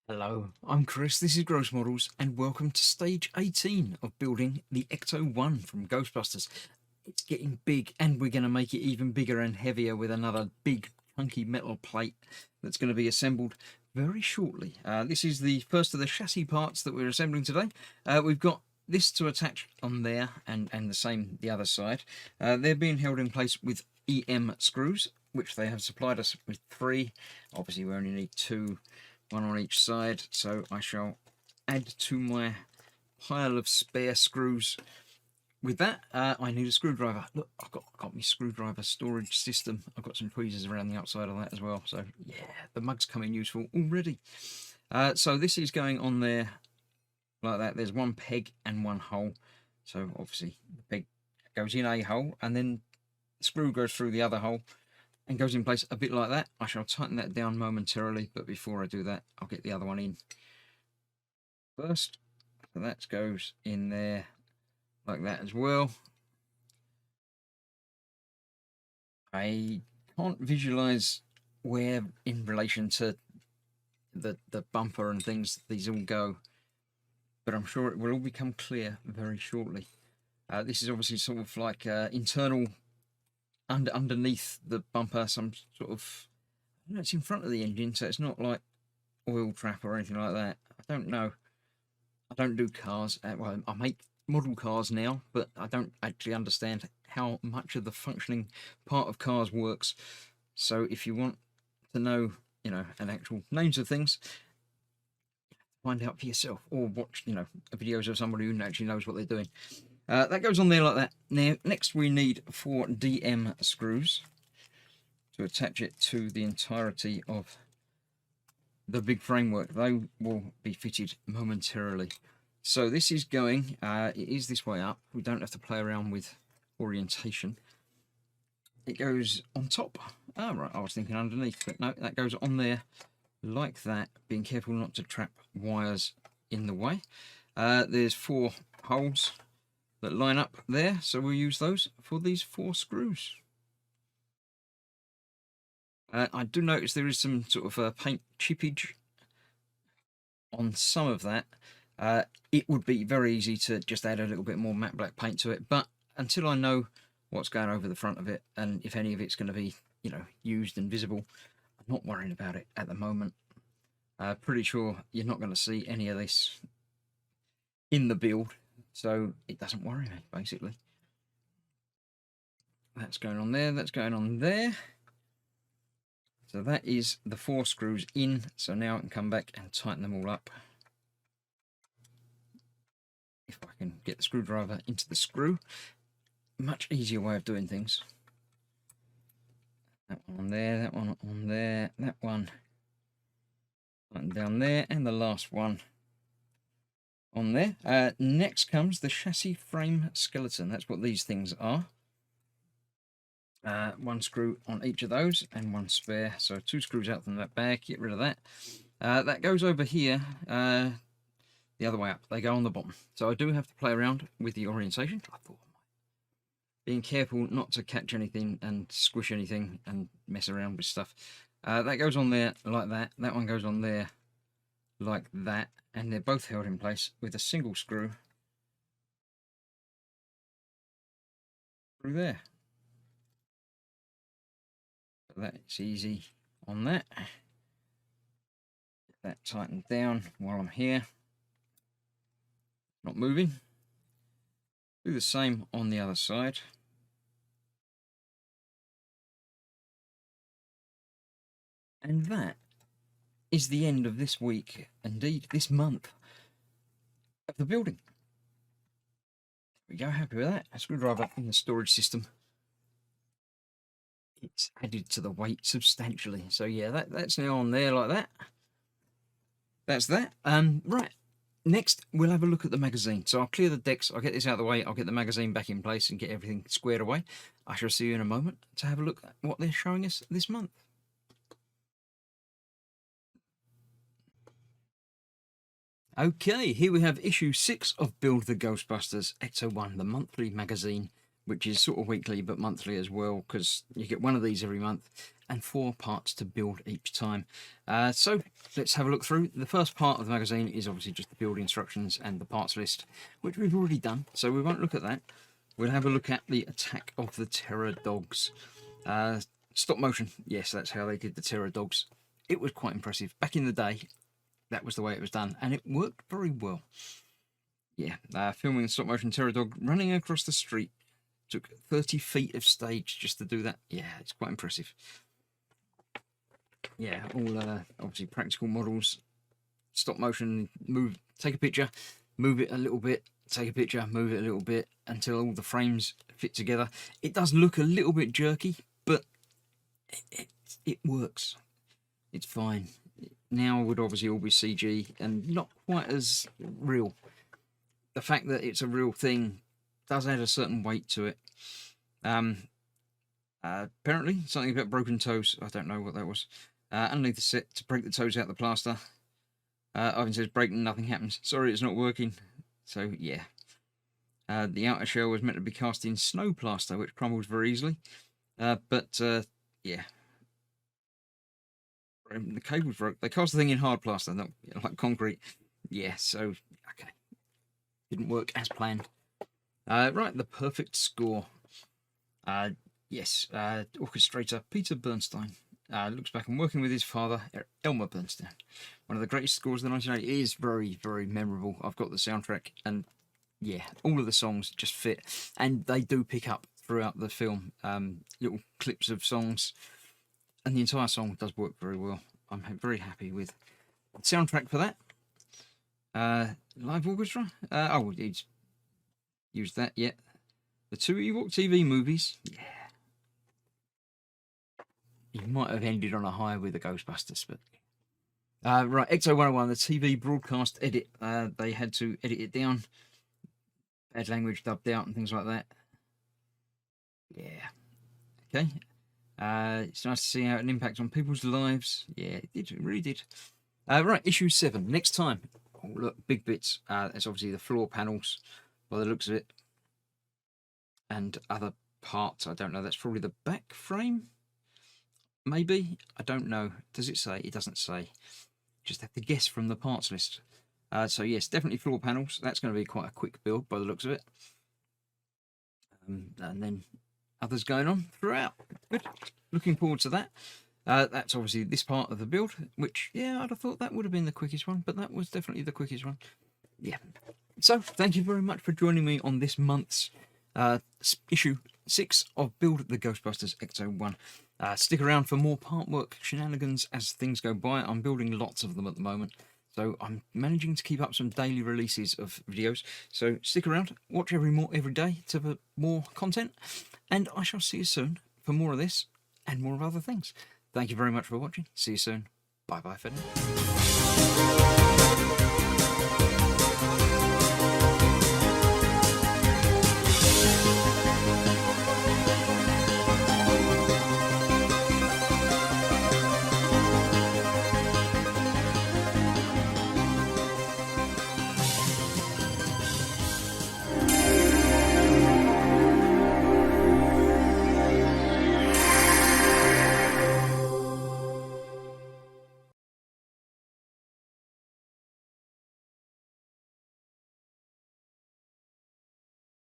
Hello, I'm Chris, this is Gross Models, and welcome to stage 18 of building the Ecto-1 from Ghostbusters. It's getting big, and we're going to make it even bigger and heavier with another big, chunky metal plate that's going to be assembled very shortly. This is the first of the chassis parts that we're assembling today. We've got this to attach on there, and the same the other side. They're being held in place with EM screws, which they have supplied us with 3. Obviously, we only need 2. One on each side, so I shall add to my pile of spare screws. With that, I need a screwdriver. Look, I've got my screwdriver storage system. I've got some tweezers around the outside of that as well, so yeah, the mug's coming useful already. So this is going on there like that. There's one peg and one hole, so obviously the peg goes in a hole and then the screw goes through the other hole and goes in place a bit like that. I shall tighten that down momentarily, but before I do that, I'll get the other one in first. So that goes in there like that as well. I can't visualize where in relation to the bumper and things these all go, but I'm sure it will all become clear very shortly. This is obviously sort of like internal underneath the bumper, some sort of, I know it's in front of the engine, so it's not like oil trap or anything like that. I don't know. I don't do cars. Well, I make model cars now, but I don't actually understand how much of the functioning part of cars works. So if you want to know, an actual names of things, find out for yourself, or watch, videos of somebody who actually knows what they're doing. That goes on there like that. Now, next we need 4 DM screws to attach it to the entirety of the big framework. They will be fitted momentarily. So this is going, it is this way up. We don't have to play around with orientation. It goes on top. Oh, right, I was thinking underneath, but no, that goes on there like that, being careful not to trap wires in the way. There's 4 holes that line up there, so we'll use those for these 4 screws. I do notice there is some sort of paint chippage on some of that. It would be very easy to just add a little bit more matte black paint to it, but until I know what's going over the front of it and if any of it's going to be, used and visible, I'm not worrying about it at the moment. Pretty sure you're not going to see any of this in the build, so it doesn't worry me, basically. That's going on there, that's going on there. So that is the 4 screws in, so now I can come back and tighten them all up. If I can get the screwdriver into the screw, much easier way of doing things. That one on there, that one on there, that one down there, and the last one on there. Next comes the chassis frame skeleton. That's what these things are. 1 screw on each of those and 1 spare, so 2 screws out from that bag. Get rid of that. That goes over here the other way up. They go on the bottom, so I do have to play around with the orientation. I thought I might. Being careful not to catch anything and squish anything and mess around with stuff. That goes on there like that. That one goes on there like that, and they're both held in place with a single screw through there. So that's easy on that. Get that tightened down while I'm here, not moving. Do the same on the other side. And that is the end of this week, indeed this month, of the building. There we go, happy with that. A screwdriver in the storage system. It's added to the weight substantially. So yeah, that's now on there like that. That's that. Right. Next, we'll have a look at the magazine. So I'll clear the decks, I'll get this out of the way, I'll get the magazine back in place and get everything squared away. I shall see you in a moment to have a look at what they're showing us this month. Okay, here we have issue 6 of Build the Ghostbusters Ecto-1, the monthly magazine which is sort of weekly but monthly as well, because you get one of these every month and 4 parts to build each time. So let's have a look through. The first part of the magazine is obviously just the build instructions and the parts list, which we've already done, so we won't look at that. We'll have a look at the Attack of the Terror Dogs. Stop motion, yes, that's how they did the Terror Dogs. It was quite impressive. Back in the day, that was the way it was done, and it worked very well. Yeah, filming the stop motion Terror Dog running across the street. Took 30 feet of stage just to do that. Yeah, it's quite impressive. Yeah, all obviously practical models. Stop motion, move, take a picture, move it a little bit, take a picture, move it a little bit until all the frames fit together. It does look a little bit jerky, but it works. It's fine. Now would obviously all be CG and not quite as real. The fact that it's a real thing does add a certain weight to it. Apparently, something about broken toes. I don't know what that was. Underneath the set to break the toes out the plaster. Ivan says, breaking, nothing happens. Sorry, it's not working. So, yeah. The outer shell was meant to be cast in snow plaster, which crumbles very easily. Yeah. The cables broke. They cast the thing in hard plaster, not like concrete. Yeah, so, okay. Didn't work as planned. Right, the perfect score. Yes, orchestrator Peter Bernstein looks back and working with his father, Elmer Bernstein. One of the greatest scores of the 1980s. It is very, very memorable. I've got the soundtrack, and yeah, all of the songs just fit. And they do pick up throughout the film, little clips of songs, and the entire song does work very well. I'm very happy with the soundtrack for that. Live orchestra? Oh, it's used that yet. The 2 Ewok TV movies. Yeah. You might have ended on a high with the Ghostbusters, but right, Ecto-1, the TV broadcast edit. They had to edit it down. Bad language dubbed out and things like that. Yeah. Okay. It's nice to see how an impact on people's lives. Yeah, it did. It really did. Right, issue 7. Next time. Oh, look, big bits. That's obviously the floor panels by the looks of it. And other parts. I don't know. That's probably the back frame. Maybe. I don't know. Does it say? It doesn't say. Just have to guess from the parts list. So yes, definitely floor panels. That's going to be quite a quick build by the looks of it. And then others going on throughout. Good. Looking forward to that. That's obviously this part of the build, which, yeah, I'd have thought that would have been the quickest one, but that was definitely the quickest one. Yeah. So, thank you very much for joining me on this month's issue 6 of Build the Ghostbusters Ecto-1. Stick around for more part work shenanigans as things go by. I'm building lots of them at the moment, so I'm managing to keep up some daily releases of videos. So stick around, watch every day to more content, and I shall see you soon for more of this and more of other things. Thank you very much for watching. See you soon. Bye bye for now.